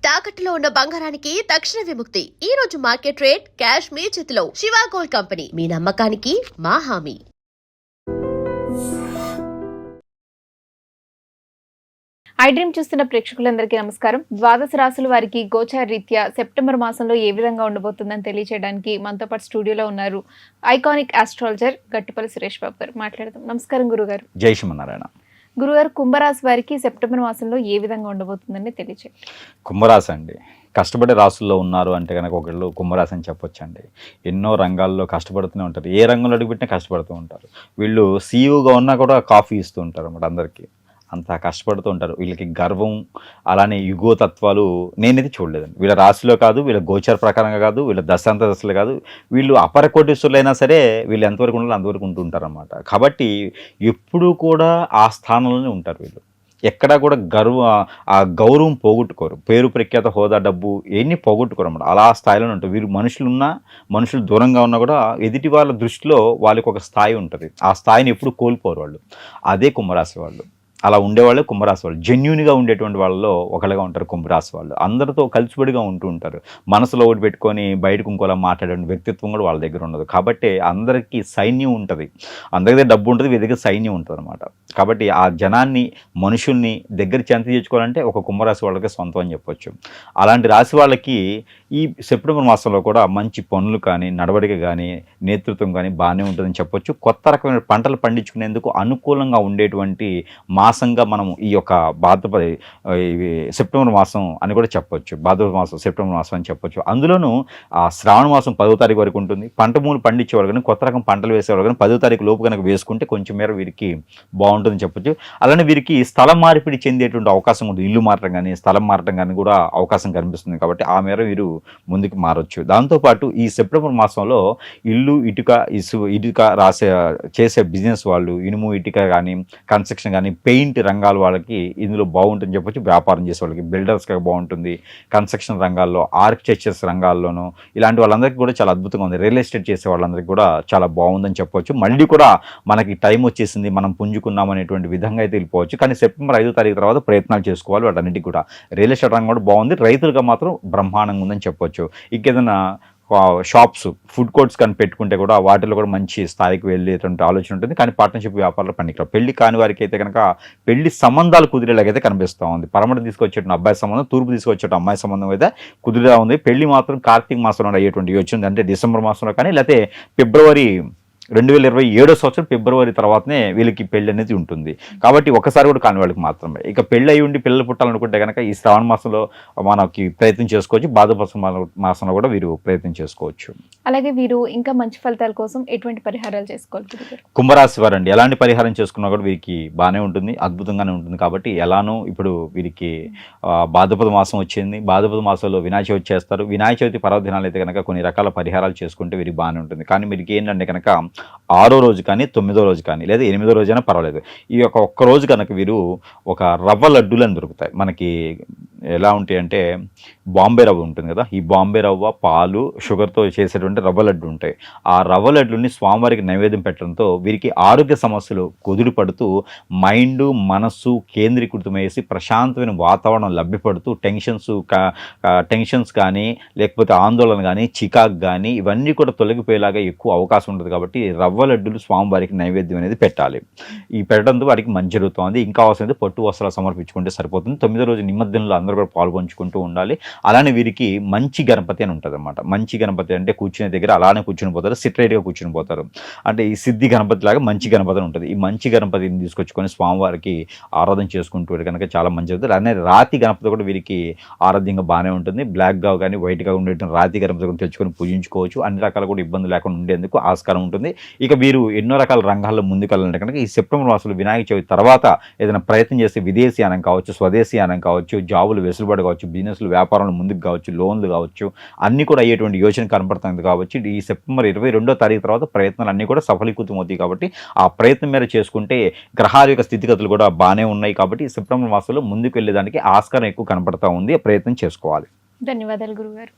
తాకట్టులో ఉన్న బంగారానికి తక్షణ విముక్తి. ఈ రోజు మార్కెట్ రేట్ క్యాష్ మీ చేతిలో. శివ గోల్డ్ కంపెనీ, మీ నమ్మకానికి మా హామీ. ఐ డ్రీమ్ చూస్తున్న ప్రేక్షకులందరికీ నమస్కారం. ద్వాదశ రాశుల వారికి గోచార రీత్యా సెప్టెంబర్ మాసంలో ఏ విధంగా ఉండబోతుందని తెలియజేయడానికి మనతో పాటు స్టూడియోలో ఉన్నారు ఐకానిక్ ఆస్ట్రాలజర్ గట్టుపల్లి సురేష్ బాబు గారు. మాట్లాడదాం. నమస్కారం గురుగారు. జై శ్రీమన్నారాయణ. గురుగారు, కుంభరాశి వారికి సెప్టెంబర్ మాసంలో ఏ విధంగా ఉండబోతుందని తెలియజేయండి. కుంభరాశి అండి, కష్టపడే రాసుల్లో ఉన్నారు అంటే కనుక ఒకళ్ళు కుంభరాశి అని చెప్పొచ్చు అండి. ఎన్నో రంగాల్లో కష్టపడుతూనే ఉంటారు, ఏ రంగంలో అడుగుపెట్టినా కష్టపడుతూ ఉంటారు. వీళ్ళు సీఈఓగా ఉన్నా కూడా కాఫీ ఇస్తూ ఉంటారు అన్నమాట అందరికీ. అంత కష్టపడుతూ ఉంటారు. వీళ్ళకి గర్వం, అలానే యుగోతత్వాలు నేనైతే చూడలేదండి. వీళ్ళ రాశిలో కాదు, వీళ్ళ గోచర ప్రకారంగా కాదు, వీళ్ళ దశాంత దశలు కాదు. వీళ్ళు అపర కోటీశ్వరులైనా సరే వీళ్ళు ఎంతవరకు ఉండాలో అంతవరకు ఉంటూ ఉంటారన్నమాట. కాబట్టి ఎప్పుడూ కూడా ఆ స్థానంలోనే ఉంటారు వీళ్ళు. ఎక్కడా కూడా ఆ గౌరవం పోగొట్టుకోరు. పేరు ప్రఖ్యాత, హోదా, డబ్బు ఎన్ని పోగొట్టుకోరు అన్నమాట. అలా స్థాయిలోనే ఉంటారు వీరు. మనుషులు దూరంగా ఉన్నా కూడా ఎదుటి వాళ్ళ దృష్టిలో వాళ్ళకి ఒక స్థాయి ఉంటుంది. ఆ స్థాయిని ఎప్పుడు కోల్పోరు వాళ్ళు. అదే కుంభరాశి వాళ్ళు. అలా ఉండేవాళ్ళు కుంభరాశి వాళ్ళు. జెన్యూన్గా ఉండేటువంటి వాళ్ళలో ఒకళ్ళగా ఉంటారు కుంభరాశి వాళ్ళు. అందరితో కలిసిబడిగా ఉంటూ ఉంటారు. మనసులో ఒకటి పెట్టుకొని బయటకు ఇంకోలా మాట్లాడే వ్యక్తిత్వం కూడా వాళ్ళ దగ్గర ఉండదు. కాబట్టి అందరికీ సైన్యం ఉంటుంది. అందరి దగ్గర డబ్బు ఉంటుంది, వీరి దగ్గర సైన్యం ఉంటుంది అనమాట. కాబట్టి ఆ జనాన్ని, మనుషుల్ని దగ్గర చెంత తెచ్చుకోవాలంటే ఒక కుంభరాశి వాళ్ళకి సొంతం అని చెప్పొచ్చు. అలాంటి రాశి వాళ్ళకి ఈ సెప్టెంబర్ మాసంలో కూడా మంచి పనులు కానీ, నడవడిక కానీ, నేతృత్వం కానీ బాగానే ఉంటుందని చెప్పొచ్చు. కొత్త రకమైన పంటలు పండించుకునేందుకు అనుకూలంగా ఉండేటువంటి మాసంగా మనం ఈ యొక్క సెప్టెంబర్ మాసం అని కూడా చెప్పొచ్చు. భాద్రపద మాసం, సెప్టెంబర్ మాసం అని చెప్పొచ్చు. అందులోనూ ఆ శ్రావణ మాసం 10వ తారీఖు వరకు ఉంటుంది. పంట మూలు పండించేవాళ్ళు కానీ, కొత్త రకం పంటలు వేసేవాళ్ళు కానీ 10వ తారీఖు లోపు కనుక వేసుకుంటే కొంచెం మేర వీరికి బాగుంటుందని చెప్పొచ్చు. అలానే వీరికి స్థలం మార్పిడి చెందేటువంటి అవకాశం ఉంటుంది. ఇల్లు మారటం కానీ, స్థలం మారటం కానీ కూడా అవకాశం కనిపిస్తుంది. కాబట్టి ఆ మేర వీరు ముందుకు మారొచ్చు. దాంతోపాటు ఈ సెప్టెంబర్ మాసంలో ఇల్లు, ఇటుక చేసే బిజినెస్ వాళ్ళు, ఇనుము, ఇటుక కానీ, కన్స్ట్రక్షన్ కానీ, పెయింట్ రంగాల వాళ్ళకి ఇందులో బాగుంటుందని చెప్పొచ్చు. వ్యాపారం చేసే వాళ్ళకి, బిల్డర్స్గా బాగుంటుంది. కన్స్ట్రక్షన్ రంగాల్లో, ఆర్కిటెక్చర్స్ రంగాల్లోనూ ఇలాంటి వాళ్ళందరికీ కూడా చాలా అద్భుతంగా ఉంది. రియల్ ఎస్టేట్ చేసే వాళ్ళందరికీ కూడా చాలా బాగుందని చెప్పవచ్చు. మళ్ళీ కూడా మనకి టైం వచ్చేసింది, మనం పుంజుకున్నాం అనేటువంటి విధంగా అయితే వెళ్ళిపోవచ్చు. కానీ సెప్టెంబర్ 5వ తారీఖు తర్వాత ప్రయత్నాలు చేసుకోవాలి. వాటన్నిటికీ కూడా రియల్ ఎస్టేట్ రంగం కూడా బాగుంది. రైతులుగా మాత్రం బ్రహ్మాండంగా ఉందని చెప్పొచ్చు. ఇంకేదైనా షాప్స్, ఫుడ్ కోర్ట్స్ కానీ పెట్టుకుంటే కూడా వాటిలో కూడా మంచి స్థాయికి వెళ్ళేటువంటి ఆలోచన ఉంటుంది. కానీ పార్ట్నర్షిప్ వ్యాపారాలు పనికిరావు. పెళ్లి కాని వారికి అయితే కనుక పెళ్లి సంబంధాలు కుదిరేలాగైతే కనిపిస్తూ ఉంది. పరమట తీసుకొచ్చేట అబ్బాయి సంబంధం, తూర్పు తీసుకొచ్చేట అమ్మాయి సంబంధం అయితే కుదిరేలా ఉంది. పెళ్లి మాత్రం కార్తీక మాసంలో అయ్యేటువంటి యోచన, అంటే డిసెంబర్ మాసంలో కానీ, లేకపోతే ఫిబ్రవరి 2027 సంవత్సరం ఫిబ్రవరి తర్వాతనే వీళ్ళకి పెళ్లి అనేది ఉంటుంది. కాబట్టి ఒకసారి కూడా కాని వాళ్ళకి మాత్రమే. ఇక పెళ్ళి అయి ఉండి పిల్లలు పుట్టాలనుకుంటే కనుక ఈ శ్రావణ మాసంలో మనకి ప్రయత్నం చేసుకోవచ్చు. భాద్రపద మాసంలో కూడా వీరు ప్రయత్నం చేసుకోవచ్చు. అలాగే వీరు ఇంకా మంచి ఫలితాల కోసం ఎటువంటి పరిహారాలు చేసుకోవాలి? కుంభరాశి వారండి ఎలాంటి పరిహారం చేసుకున్నా కూడా వీరికి బాగానే ఉంటుంది, అద్భుతంగానే ఉంటుంది. కాబట్టి ఎలానో ఇప్పుడు వీరికి భాద్రపద మాసం వచ్చింది. భాద్రపద మాసంలో వినాయక చవితి చేస్తారు. వినాయక చవితి పర్వదినాలు అయితే కనుక కొన్ని రకాల పరిహారాలు చేసుకుంటే వీరికి బాగానే ఉంటుంది. కానీ వీరికి ఏంటంటే కనుక 6వ రోజు కానీ, 9వ రోజు కానీ, లేదా 8వ రోజు అయినా పర్వాలేదు, ఈ యొక్క ఒక్క రోజు కనుక వీరు ఒక రవ్వ లడ్డూలని దొరుకుతాయి మనకి. ఎలా ఉంటాయి అంటే బాంబే రవ్వ ఉంటుంది కదా, ఈ బాంబే రవ్వ, పాలు, షుగర్తో చేసేటువంటి రవ్వ లడ్డు ఉంటాయి. ఆ రవ్వ లడ్డుని స్వామివారికి నైవేద్యం పెట్టడంతో వీరికి ఆరోగ్య సమస్యలు కుదురు పడుతూ, మైండ్, మనస్సు కేంద్రీకృతమేసి ప్రశాంతమైన వాతావరణం లభ్యపడుతూ, టెన్షన్స్ కానీ, లేకపోతే ఆందోళన కానీ, చికాకు కానీ ఇవన్నీ కూడా తొలగిపోయేలాగా ఎక్కువ అవకాశం ఉంటుంది. కాబట్టి రవ్వ లడ్డులు స్వామివారికి నైవేద్యం అనేది పెట్టాలి. ఈ పెట్టడంతో వారికి మంచి జరుగుతుంది. ఇంకా అవసరమైతే పట్టు వస్త్రాలు సమర్పించుకుంటే సరిపోతుంది. 9వ రోజు నిమజ్జనంలో అందరూ కూడా పాల్గొంచుకుంటూ ఉండాలి. అలానే వీరికి మంచి గణపతి అని ఉంటుంది అనమాట. మంచి గణపతి అంటే కూర్చునే దగ్గర అలానే కూర్చుని పోతారు, సిట్రైట్గా కూర్చుని పోతారు. అంటే ఈ సిద్ధి గణపతి లాగా మంచి గణపతి అని ఉంటుంది. ఈ మంచి గణపతిని తీసుకొచ్చుకొని స్వామివారికి ఆరాధన చేసుకుంటూ కనుక చాలా మంచి జరుగుతుంది. అలానే రాతి గణపతి కూడా వీరికి ఆరాధ్యంగా బాగానే ఉంటుంది. బ్లాక్గా కానీ వైట్గా ఉండేటువంటి రాతి గణపతి కూడా తెచ్చుకొని పూజించుకోవచ్చు. అన్ని రకాల కూడా ఇబ్బంది లేకుండా ఉండేందుకు ఆస్కారం ఉంటుంది. ఇక వీరు ఎన్నో రకాల రంగాల్లో ముందుకెళ్ళాలంటే కనుక ఈ సెప్టెంబర్ మాసంలో వినాయక చవితి తర్వాత ఏదైనా ప్రయత్నం చేస్తే విదేశీయానం కావచ్చు, స్వదేశీయానం కావచ్చు, జాబులు వెసులుబాటు కావచ్చు, బిజినెస్లు, వ్యాపారాలు ముందుకు కావచ్చు, లోన్లు కావచ్చు, అన్నీ కూడా అయ్యేటువంటి యోచన కనపడుతుంది. కాబట్టి ఈ సెప్టెంబర్ 22వ తారీఖు తర్వాత ప్రయత్నాలు అన్నీ కూడా సఫలీకృతం అవుతాయి. కాబట్టి ఆ ప్రయత్నం మేర చేసుకుంటే గ్రహాల యొక్క స్థితిగతులు కూడా బాగానే ఉన్నాయి. కాబట్టి సెప్టెంబర్ మాసంలో ముందుకు వెళ్ళేదానికి ఆస్కారం ఎక్కువ కనపడతా ఉంది. ప్రయత్నం చేసుకోవాలి. ధన్యవాదాలు గురుగారు.